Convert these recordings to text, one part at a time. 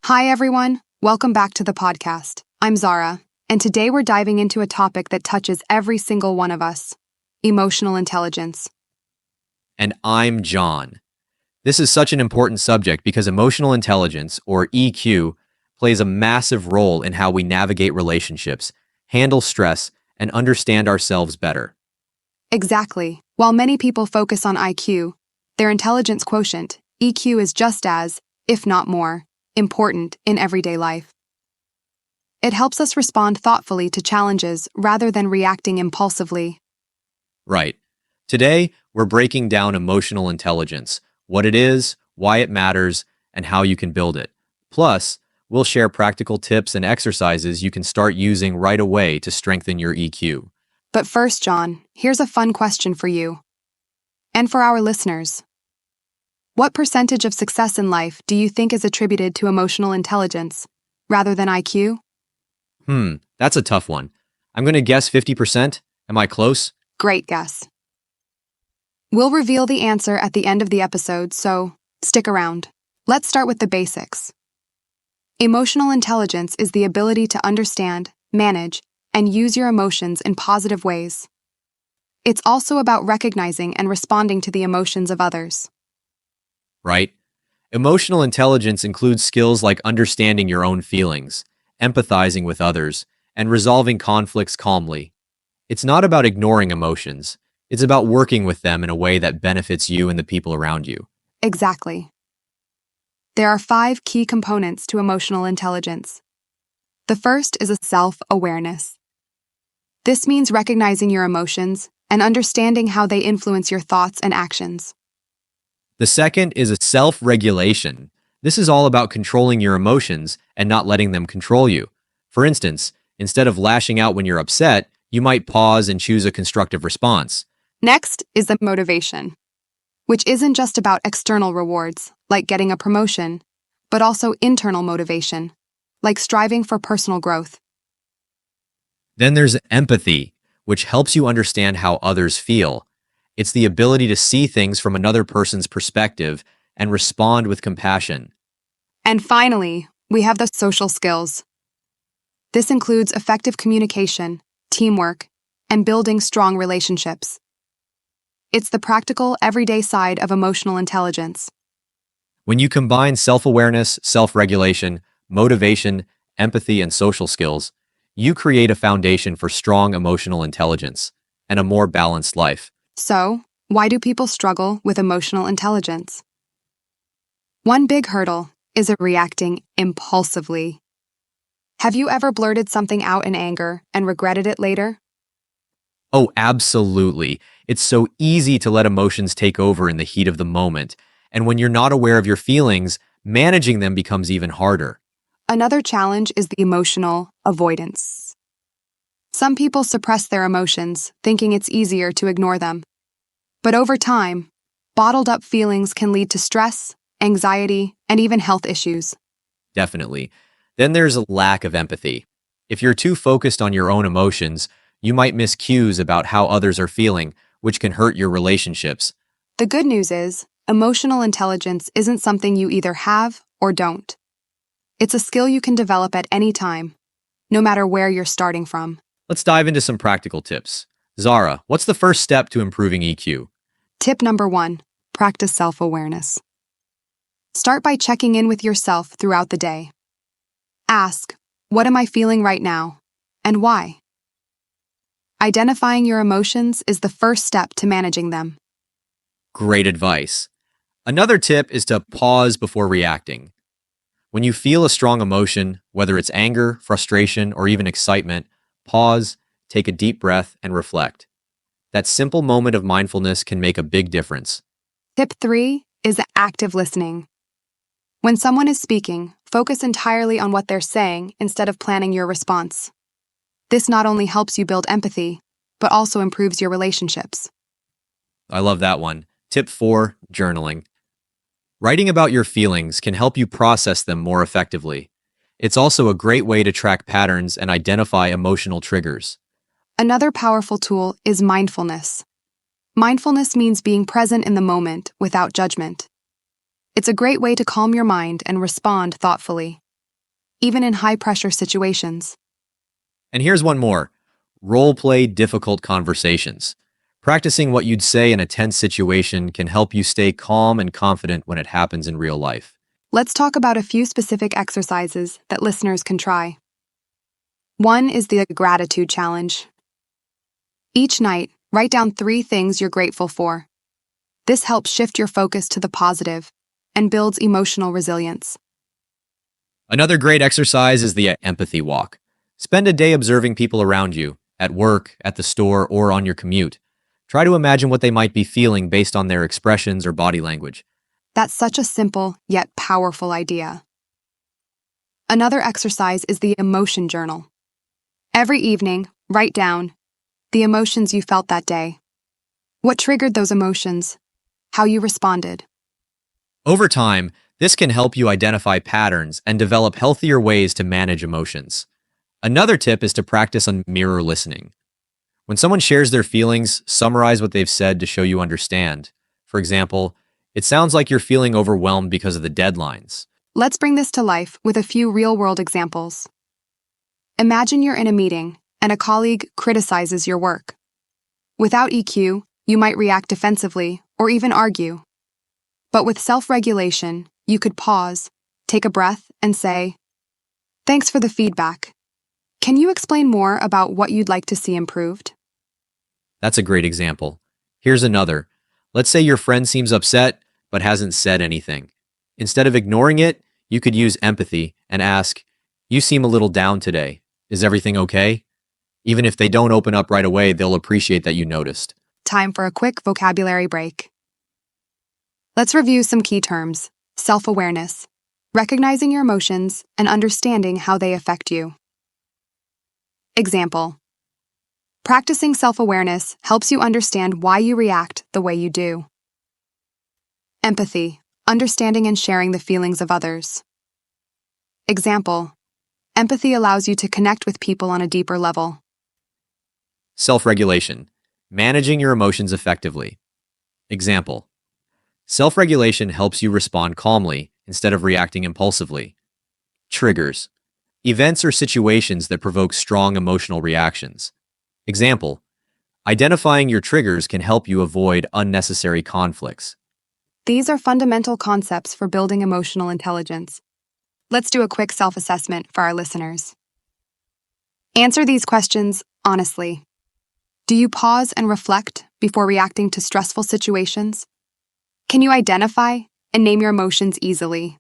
Hi, everyone. Welcome back to the podcast. I'm Zara, and today we're diving into a topic that touches every single one of us: emotional intelligence. And I'm John. This is such an important subject because emotional intelligence, or EQ, plays a massive role in how we navigate relationships, handle stress, and understand ourselves better. Exactly. While many people focus on IQ, their intelligence quotient, EQ, is just as, if not more, important in everyday life. It helps us respond thoughtfully to challenges rather than reacting impulsively. Right. Today, we're breaking down emotional intelligence, what it is, why it matters, and how you can build it. Plus, we'll share practical tips and exercises you can start using right away to strengthen your EQ. But first, John, here's a fun question for you and for our listeners. What percentage of success in life do you think is attributed to emotional intelligence rather than IQ? That's a tough one. I'm going to guess 50%. Am I close? Great guess. We'll reveal the answer at the end of the episode, so stick around. Let's start with the basics. Emotional intelligence is the ability to understand, manage, and use your emotions in positive ways. It's also about recognizing and responding to the emotions of others. Right? Emotional intelligence includes skills like understanding your own feelings, empathizing with others, and resolving conflicts calmly. It's not about ignoring emotions. It's about working with them in a way that benefits you and the people around you. Exactly. There are 5 key components to emotional intelligence. The first is a self-awareness. This means recognizing your emotions and understanding how they influence your thoughts and actions. The second is a self-regulation. This is all about controlling your emotions and not letting them control you. For instance, instead of lashing out when you're upset, you might pause and choose a constructive response. Next is the motivation, which isn't just about external rewards, like getting a promotion, but also internal motivation, like striving for personal growth. Then there's empathy, which helps you understand how others feel. It's the ability to see things from another person's perspective and respond with compassion. And finally, we have the social skills. This includes effective communication, teamwork, and building strong relationships. It's the practical, everyday side of emotional intelligence. When you combine self-awareness, self-regulation, motivation, empathy, and social skills, you create a foundation for strong emotional intelligence and a more balanced life. So, why do people struggle with emotional intelligence? One big hurdle is reacting impulsively. Have you ever blurted something out in anger and regretted it later? Oh, absolutely. It's so easy to let emotions take over in the heat of the moment. And when you're not aware of your feelings, managing them becomes even harder. Another challenge is the emotional avoidance. Some people suppress their emotions, thinking it's easier to ignore them. But over time, bottled up feelings can lead to stress, anxiety, and even health issues. Definitely. Then there's a lack of empathy. If you're too focused on your own emotions, you might miss cues about how others are feeling, which can hurt your relationships. The good news is, emotional intelligence isn't something you either have or don't. It's a skill you can develop at any time, no matter where you're starting from. Let's dive into some practical tips. Zara, what's the first step to improving EQ? Tip number 1, practice self-awareness. Start by checking in with yourself throughout the day. Ask, what am I feeling right now, and why? Identifying your emotions is the first step to managing them. Great advice. Another tip is to pause before reacting. When you feel a strong emotion, whether it's anger, frustration, or even excitement, pause, take a deep breath, and reflect. That simple moment of mindfulness can make a big difference. Tip 3 is active listening. When someone is speaking, focus entirely on what they're saying instead of planning your response. This not only helps you build empathy, but also improves your relationships. I love that one. Tip 4, journaling. Writing about your feelings can help you process them more effectively. It's also a great way to track patterns and identify emotional triggers. Another powerful tool is mindfulness. Mindfulness means being present in the moment without judgment. It's a great way to calm your mind and respond thoughtfully. even in high-pressure situations. And here's one more. Role play difficult conversations. Practicing what you'd say in a tense situation can help you stay calm and confident when it happens in real life. Let's talk about a few specific exercises that listeners can try. One is the gratitude challenge. Each night, write down 3 things you're grateful for. This helps shift your focus to the positive and builds emotional resilience. Another great exercise is the empathy walk. Spend a day observing people around you, at work, at the store, or on your commute. Try to imagine what they might be feeling based on their expressions or body language. That's such a simple yet powerful idea. Another exercise is the emotion journal. Every evening, write down the emotions you felt that day. What triggered those emotions? How you responded. Over time, this can help you identify patterns and develop healthier ways to manage emotions. Another tip is to practice on mirror listening. When someone shares their feelings, summarize what they've said to show you understand. For example, it sounds like you're feeling overwhelmed because of the deadlines. Let's bring this to life with a few real-world examples. Imagine you're in a meeting and a colleague criticizes your work. Without EQ, you might react defensively or even argue. But with self-regulation, you could pause, take a breath, and say, "Thanks for the feedback. Can you explain more about what you'd like to see improved?" That's a great example. Here's another. Let's say your friend seems upset but hasn't said anything. Instead of ignoring it, you could use empathy and ask, "You seem a little down today. Is everything okay?" Even if they don't open up right away, they'll appreciate that you noticed. Time for a quick vocabulary break. Let's review some key terms. Self-awareness, recognizing your emotions and understanding how they affect you. Example: practicing self-awareness helps you understand why you react the way you do. Empathy, understanding and sharing the feelings of others. Example: empathy allows you to connect with people on a deeper level. Self-regulation, managing your emotions effectively. Example: self-regulation helps you respond calmly instead of reacting impulsively. Triggers, events or situations that provoke strong emotional reactions. Example: identifying your triggers can help you avoid unnecessary conflicts. These are fundamental concepts for building emotional intelligence. Let's do a quick self-assessment for our listeners. Answer these questions honestly. Do you pause and reflect before reacting to stressful situations? Can you identify and name your emotions easily?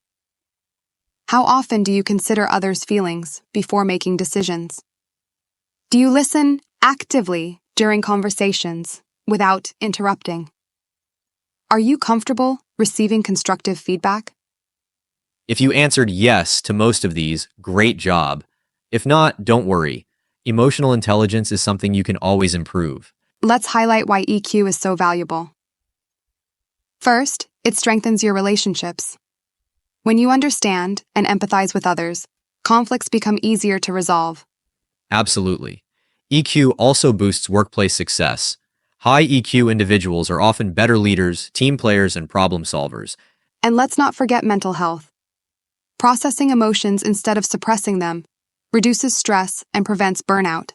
How often do you consider others' feelings before making decisions? Do you listen actively during conversations without interrupting? Are you comfortable receiving constructive feedback? If you answered yes to most of these, great job. If not, don't worry. Emotional intelligence is something you can always improve. Let's highlight why EQ is so valuable. First, it strengthens your relationships. When you understand and empathize with others, conflicts become easier to resolve. Absolutely. EQ also boosts workplace success. High EQ individuals are often better leaders, team players, and problem solvers. And let's not forget mental health. Processing emotions instead of suppressing them reduces stress and prevents burnout.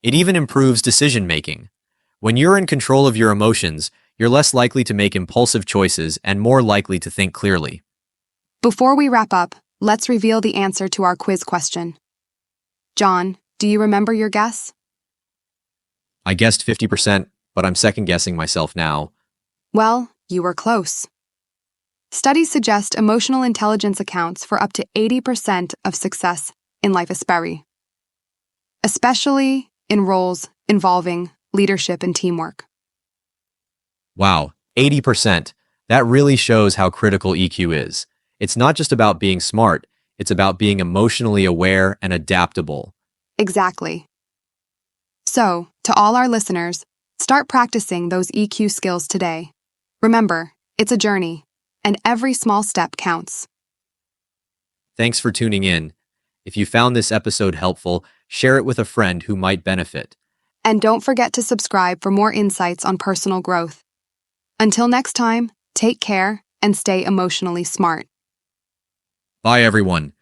It even improves decision-making. When you're in control of your emotions, you're less likely to make impulsive choices and more likely to think clearly. Before we wrap up, let's reveal the answer to our quiz question. John, do you remember your guess? I guessed 50%, but I'm second-guessing myself now. Well, you were close. Studies suggest emotional intelligence accounts for up to 80% of success in life, especially in roles involving leadership and teamwork. Wow, 80%. That really shows how critical EQ is. It's not just about being smart, it's about being emotionally aware and adaptable. Exactly. So, to all our listeners, start practicing those EQ skills today. Remember, it's a journey, and every small step counts. Thanks for tuning in. If you found this episode helpful, share it with a friend who might benefit. And don't forget to subscribe for more insights on personal growth. Until next time, take care and stay emotionally smart. Bye, everyone.